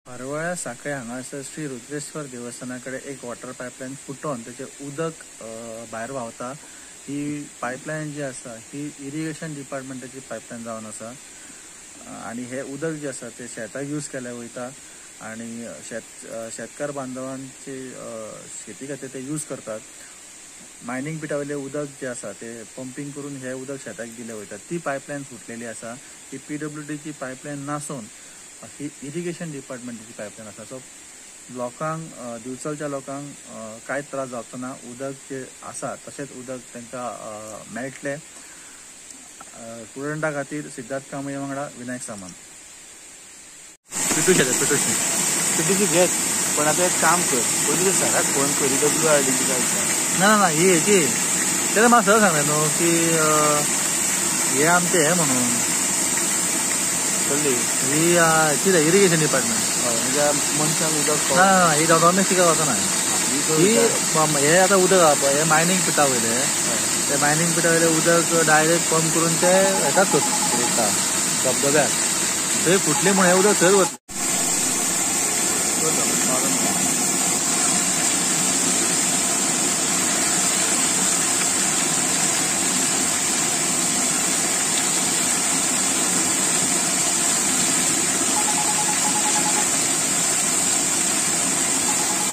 हरवळ्या साखळे हांगासर श्री रुद्रेश्वर देवस्थानाकडे एक water pipeline फुटून त्याचे उदक भायर व्हांवता। ही पाईपलाईन जी आसा ही इरिगेशन डिपार्टमेंटाची पाईपलाईन जावन आसा आणि हे उदक जे आसा ते शेताक यूज केल्या वयता आणि शेतकार बांधवांची शेती खातीर ते यूज करतात। मायनिंग पिटा वयले उदक जे आसा ते पंपिंग करून हे उदक शेताक दिले वयता। ती पाईपलाईन फुटलेली आसा। ही PWDची पाईपलाईन नासून ही इरिगेशन डिपार्टमेंटाची पाईपलाईन आसा। सो लोकांक दिवचलच्या लोकांक कांय त्रास जावचो ना। उदक जे आसा तशेंच उदक तांकां मेळटलें। स्टुडंटा खातीर सिद्धार्थ कांबळे वांगडा विनायक सामंत। पिटूची घेत पण आता एक काम कर, पयलीं सराक फोन कर, WRDची काय ना ही हेची तेणें म्हाका सर सांगलें न्हू की हे आमचे हे म्हणून ही कितें इरिगेशन डिपार्टमेंट म्हणजे मनशांक उदक ना ही डॉमेस्टिका वचना। ही हे आतां उदक आहा पळय हे मायनिंग पिटा वयले ते मायनिंग पिटा वयले उदक डायरेक्ट पंप करून ते हेका सोडटा धबधब्याक। थंय फुटली म्हूण हे उदक थंय वतलें।